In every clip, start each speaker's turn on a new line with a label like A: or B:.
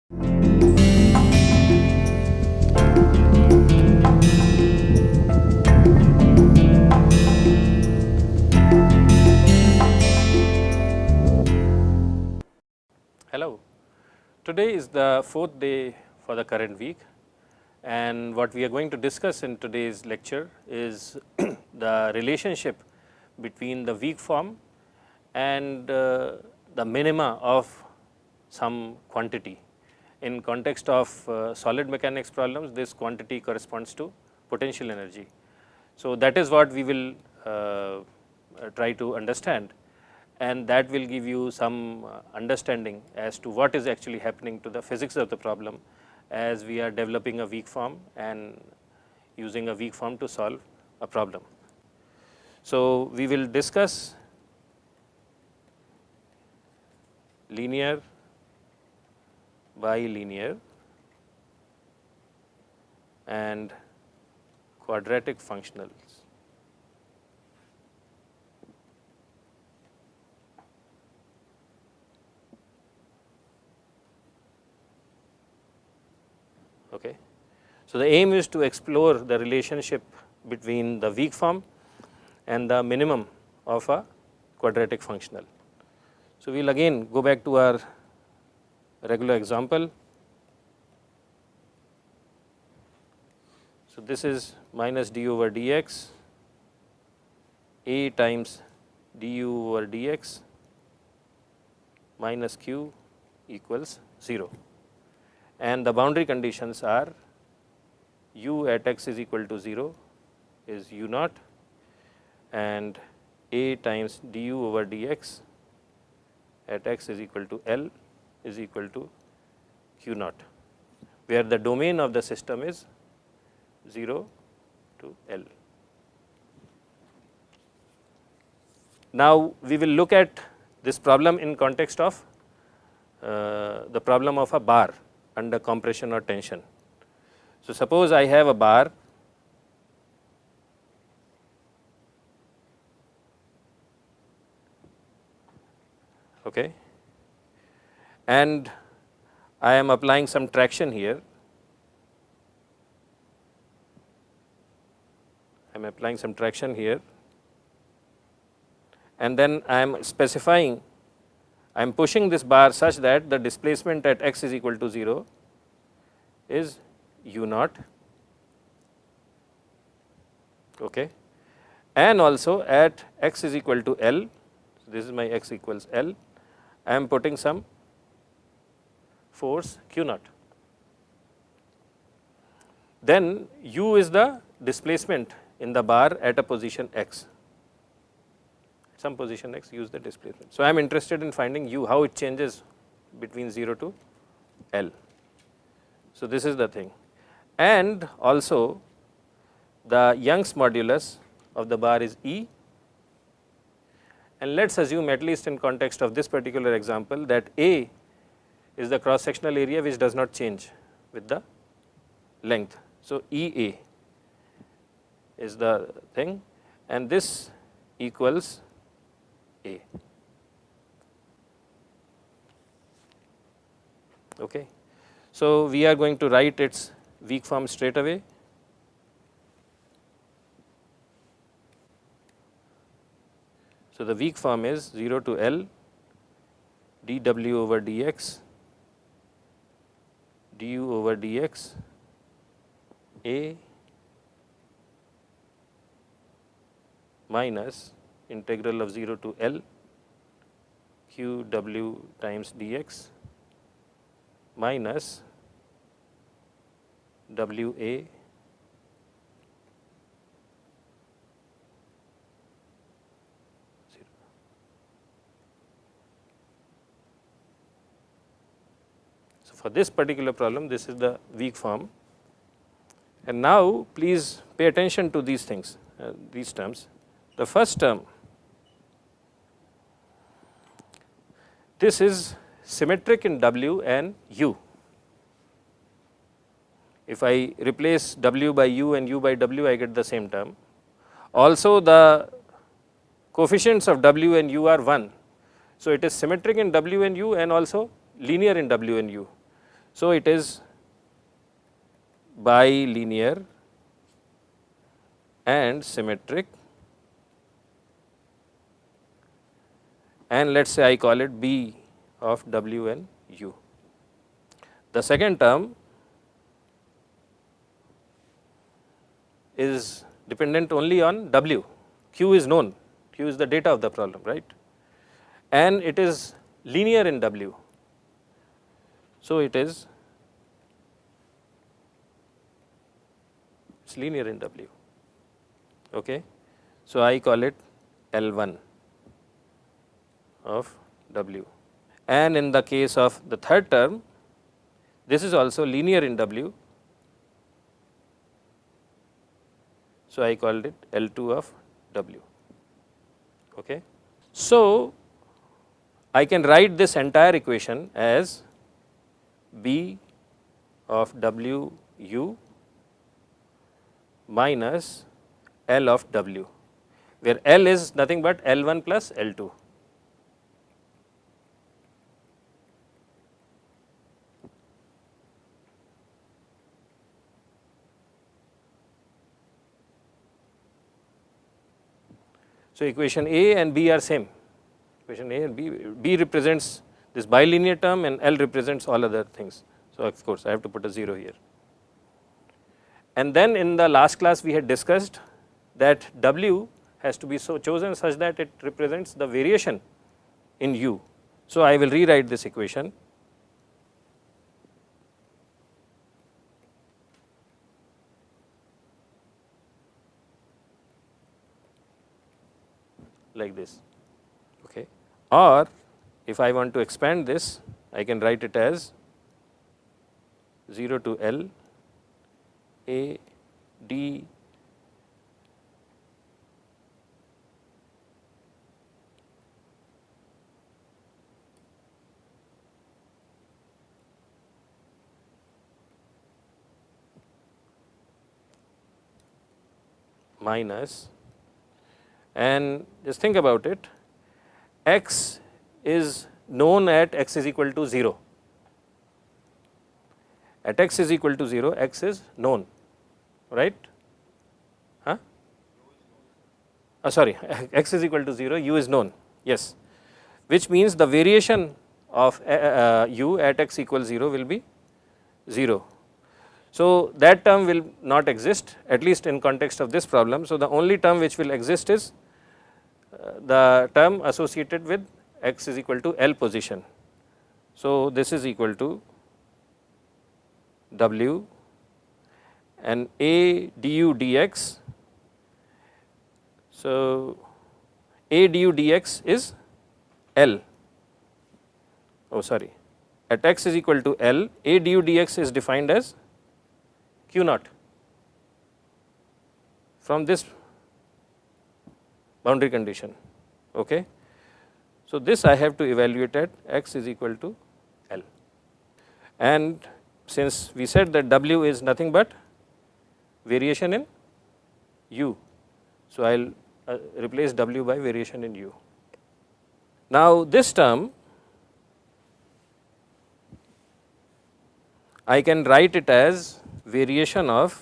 A: Hello. Today is the fourth day for the current week, and what we are going to discuss in today's lecture is the relationship between the weak form and the minima of some quantity. In context of solid mechanics problems, this quantity corresponds to potential energy. So, that is what we will try to understand, and that will give you some understanding as to what is actually happening to the physics of the problem as we are developing a weak form and using a weak form to solve a problem. So, we will discuss linear, bilinear and quadratic functionals. Okay. So, the aim is to explore the relationship between the weak form and the minimum of a quadratic functional. So, we will again go back to our regular example. So, this is minus d over dx a times du over dx minus q equals 0, and the boundary conditions are u at x is equal to 0 is u naught and a times du over dx at x is equal to L is equal to q naught, where the domain of the system is 0 to L. Now, we will look at this problem in context of the problem of a bar under compression or tension. So, suppose I have a bar okay, and I am applying some traction here. I am applying some traction here, and then I am specifying, I am pushing this bar such that the displacement at x is equal to 0 is u naught, okay, and also at x is equal to L. So, this is my x equals L. I am putting some force q naught. Then u is the displacement in the bar at a position x, some position x, use the displacement. So, I am interested in finding u, how it changes between 0 to L. So, this is the thing, and also the Young's modulus of the bar is E, and let us assume, at least in context of this particular example, that A is the cross sectional area which does not change with the length. So, EA is the thing, and this equals A. Okay. So, we are going to write its weak form straight away. So, the weak form is 0 to L dw over dx du over dx A minus integral of 0 to L q w times dx minus w A for this particular problem, this is the weak form. And now, please pay attention to these things, these terms. The first term, this is symmetric in W and U. If I replace W by U and U by W, I get the same term. Also, the coefficients of W and U are 1. So, it is symmetric in W and U and also linear in W and U. So, it is bilinear and symmetric, and let us say I call it B of W and U. The second term is dependent only on W, Q is known, Q is the data of the problem, right, and it is linear in W. So, it's linear in W. Okay. So, I call it L1 of W, and in the case of the third term, this is also linear in W. So, I called it L2 of W. Okay. So, I can write this entire equation as B of W U minus L of W, where L is nothing but L1 plus L2. So, equation A and B are same, equation A and B represents this bilinear term and L represents all other things. So, of course, I have to put a 0 here. And then in the last class we had discussed that W has to be so chosen such that it represents the variation in U. So, I will rewrite this equation like this, okay. Or if I want to expand this, I can write it as 0 to L A D minus, and just think about it, x is known at x is equal to 0. At x is equal to 0, x is known, right? Huh? Sorry, x is equal to 0, u is known, yes, which means the variation of u at x equals 0 will be 0. So, that term will not exist, at least in context of this problem. So, the only term which will exist is the term associated with x is equal to L position. So, this is equal to W and A du dx. So, A du dx is L, oh sorry, at x is equal to L, A du dx is defined as Q naught from this boundary condition. Okay. So, this I have to evaluate at x is equal to L, and since we said that W is nothing but variation in U. So, I will replace W by variation in U. Now, this term I can write it as variation of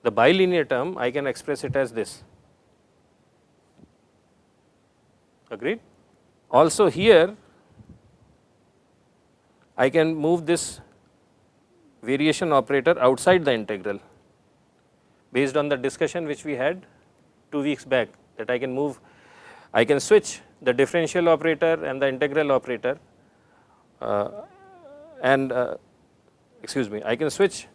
A: the bilinear term, I can express it as this. Agreed? Also here I can move this variation operator outside the integral based on the discussion which we had 2 weeks back, that I can switch the differential operator and the integral operator I can switch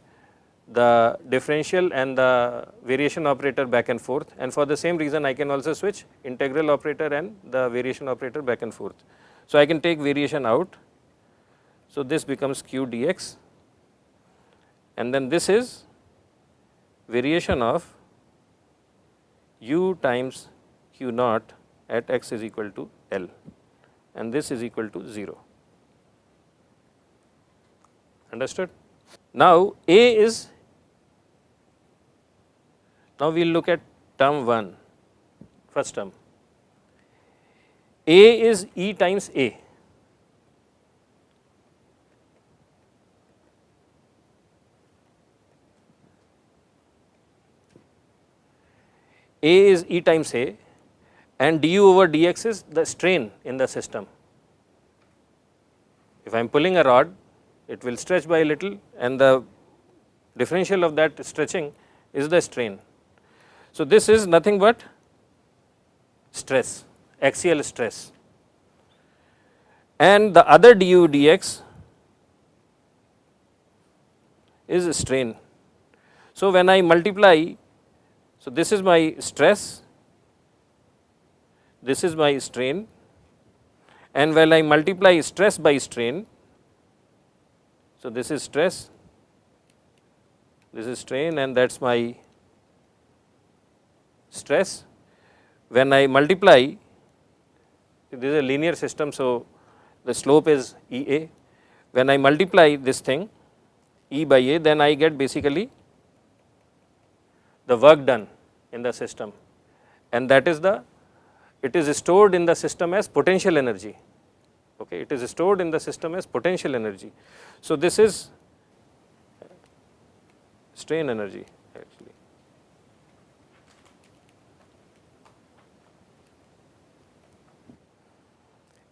A: the differential and the variation operator back and forth, and for the same reason I can also switch integral operator and the variation operator back and forth. So, I can take variation out. So, this becomes q dx, and then this is variation of u times q naught at x is equal to L, and this is equal to 0. Understood? Now, A is Now we will look at term 1, first term. A is E times A. A is E times A and du over dx is the strain in the system. If I am pulling a rod, it will stretch by a little and the differential of that stretching is the strain. So, this is nothing but stress, axial stress, and the other du dx is strain. So, when I multiply, so this is my stress, this is my strain, and when I multiply stress by strain, so this is stress, this is strain, and that is my stress. When I multiply, this is a linear system, so the slope is Ea. When I multiply this thing E by A, then I get basically the work done in the system, and that is it is stored in the system as potential energy. Okay, it is stored in the system as potential energy. So, this is strain energy actually.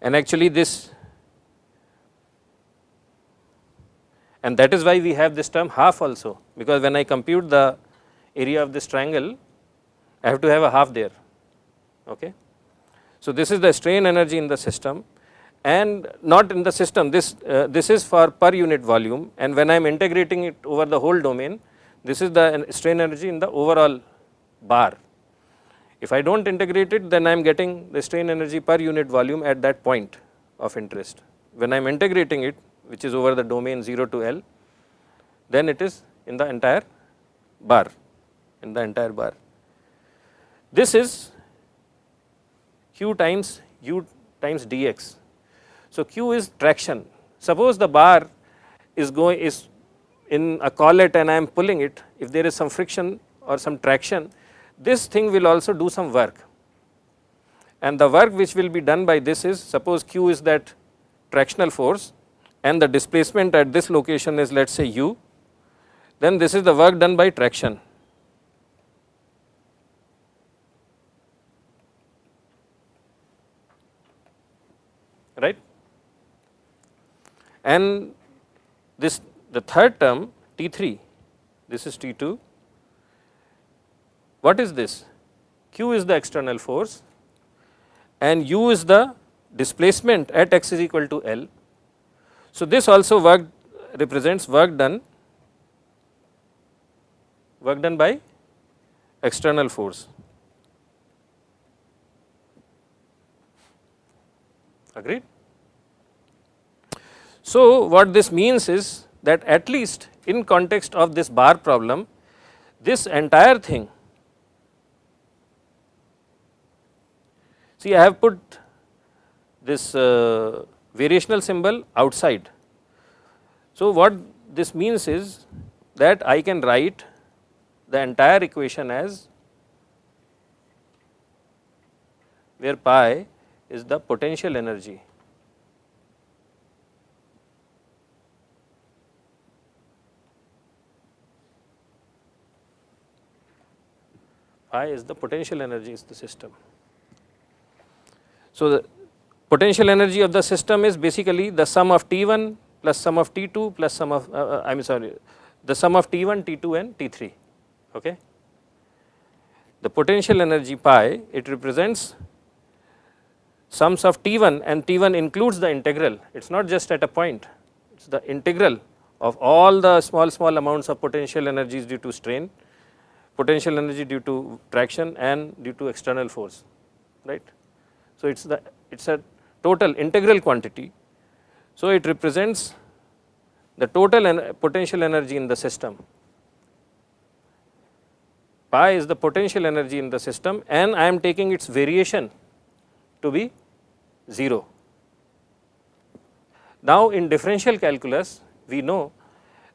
A: And actually this, and that is why we have this term half also, because when I compute the area of this triangle, I have to have a half there. Okay. So, this is the strain energy in the system, and not in the system, this is for per unit volume, and when I am integrating it over the whole domain, this is the strain energy in the overall bar. If I do not integrate it, then I am getting the strain energy per unit volume at that point of interest. When I am integrating it, which is over the domain 0 to L, then it is in the entire bar, This is Q times U times dx. So, Q is traction. Suppose the bar is in a collet and I am pulling it, if there is some friction or some traction, this thing will also do some work, and the work which will be done by this is, suppose Q is that tractional force and the displacement at this location is, let us say, U, then this is the work done by traction. Right? And this, the third term T3, this is T2. What is this? Q is the external force and U is the displacement at x is equal to L. So, this also represents work done by external force. Agreed? So, what this means is that at least in context of this bar problem, this entire thing, see, I have put this variational symbol outside. So, what this means is that I can write the entire equation as where pi is the potential energy is the system. So, the potential energy of the system is basically the sum of T1 plus sum of T2 plus sum of the sum of T1, T2 and T3. Okay. The potential energy pi, it represents sums of T1, and T1 includes the integral, it is not just at a point, it is the integral of all the small amounts of potential energies due to strain, potential energy due to traction and due to external force, right. So, it is a total integral quantity. So, it represents the total potential energy in the system. Pi is the potential energy in the system, and I am taking its variation to be 0. Now, in differential calculus, we know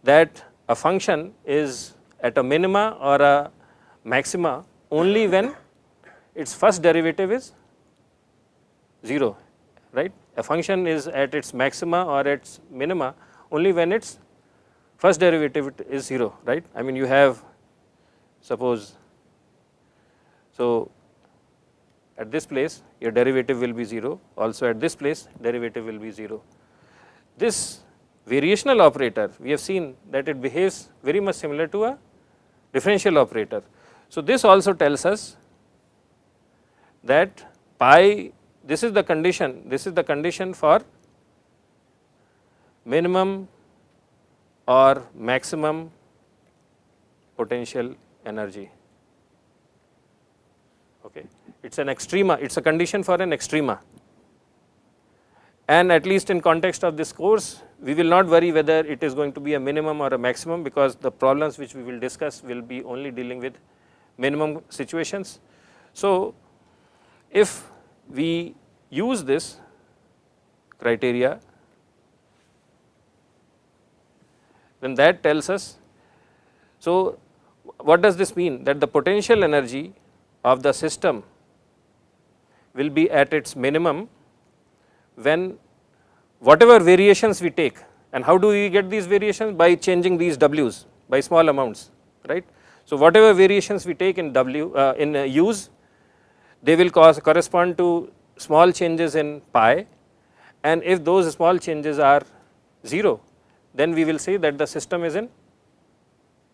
A: that a function is at a minima or a maxima only when its first derivative is 0, right. A function is at its maxima or its minima only when its first derivative is 0, right. I mean, you have, suppose, so at this place your derivative will be 0, also at this place derivative will be 0. This variational operator, we have seen that it behaves very much similar to a differential operator. So this also tells us that pi, this is the condition for minimum or maximum potential energy. Okay. It's an extrema, it's a condition for an extrema. And at least in context of this course, we will not worry whether it is going to be a minimum or a maximum, because the problems which we will discuss will be only dealing with minimum situations. So if we use this criteria, then that tells us, so what does this mean? That the potential energy of the system will be at its minimum when whatever variations we take. And how do we get these variations? By changing these W's by small amounts, right. So whatever variations we take in U's, they will correspond to small changes in pi, and if those small changes are 0, then we will say that the system is in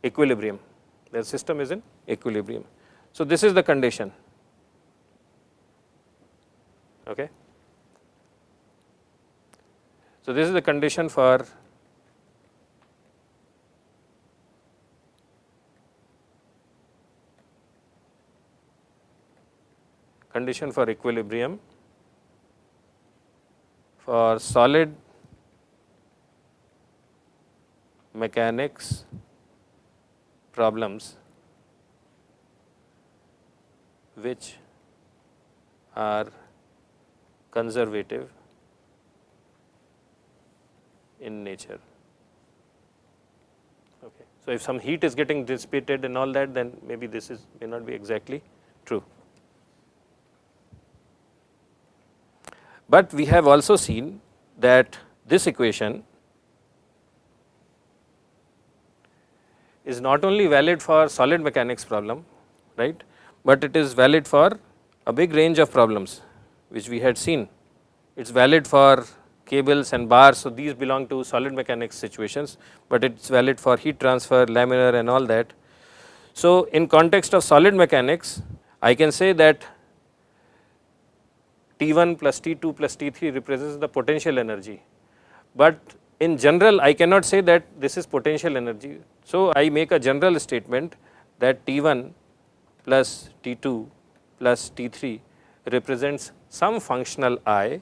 A: equilibrium, the system is in equilibrium. So this is the condition, okay. So this is the condition for equilibrium for solid mechanics problems which are conservative in nature. Okay. So if some heat is getting dissipated and all that, then maybe this may not be exactly true. But we have also seen that this equation is not only valid for solid mechanics problem, right, but it is valid for a big range of problems which we had seen. It's valid for cables and bars, so these belong to solid mechanics situations, but it's valid for heat transfer, laminar and all that. So in context of solid mechanics, I can say that T1 plus T2 plus T3 represents the potential energy, but in general I cannot say that this is potential energy. So I make a general statement that T1 plus T2 plus T3 represents some functional I,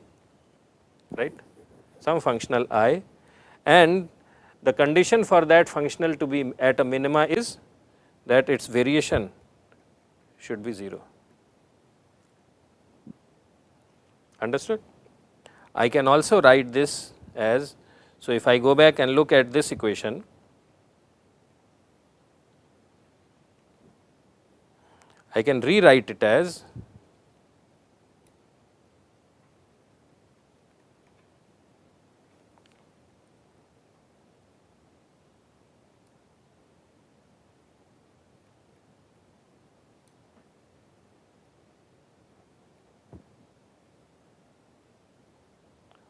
A: right, some functional I, and the condition for that functional to be at a minima is that its variation should be 0. Understood? I can also write this as, so if I go back and look at this equation, I can rewrite it as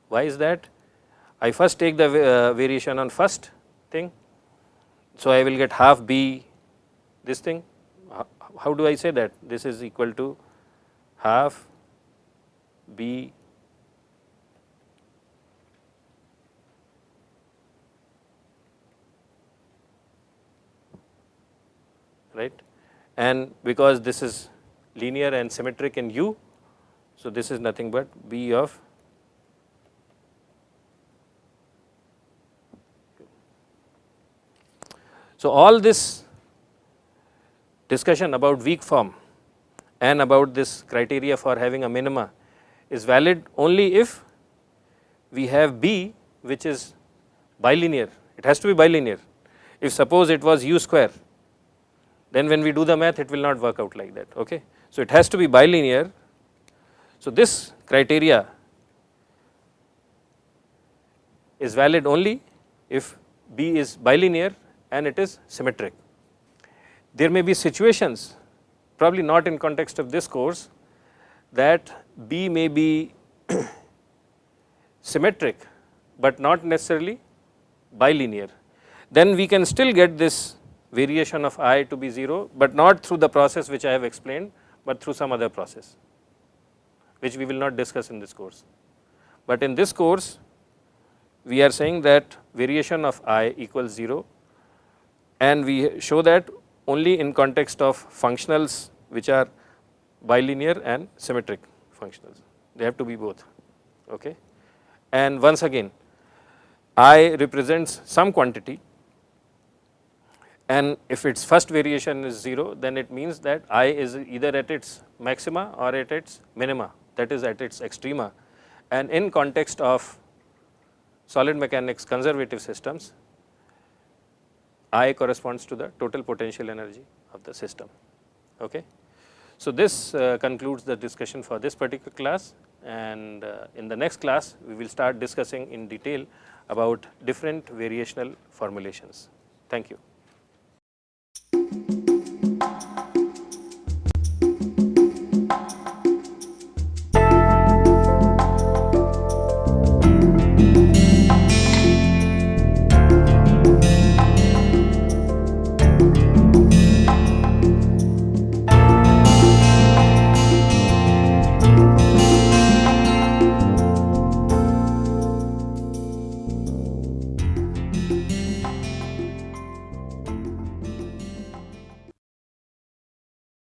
A: why is that? I first take the variation on first thing, so I will get half B this thing. How do I say that? This is equal to half B right, and because this is linear and symmetric in U, so this is nothing but B of So all this discussion about weak form and about this criteria for having a minima is valid only if we have B which is bilinear. It has to be bilinear. If suppose it was U square, then when we do the math it will not work out like that. Okay. So, it has to be bilinear. So, this criteria is valid only if B is bilinear and it is symmetric. There may be situations, probably not in context of this course, that B may be symmetric, but not necessarily bilinear. Then we can still get this variation of I to be 0, but not through the process which I have explained, but through some other process, which we will not discuss in this course. But in this course, we are saying that variation of I equals 0, and we show that only in context of functionals which are bilinear and symmetric functionals. They have to be both. Okay. And once again, I represents some quantity, and if its first variation is 0, then it means that I is either at its maxima or at its minima, that is at its extrema. And in context of solid mechanics conservative systems, I corresponds to the total potential energy of the system. Okay. So, this concludes the discussion for this particular class, and in the next class we will start discussing in detail about different variational formulations. Thank you.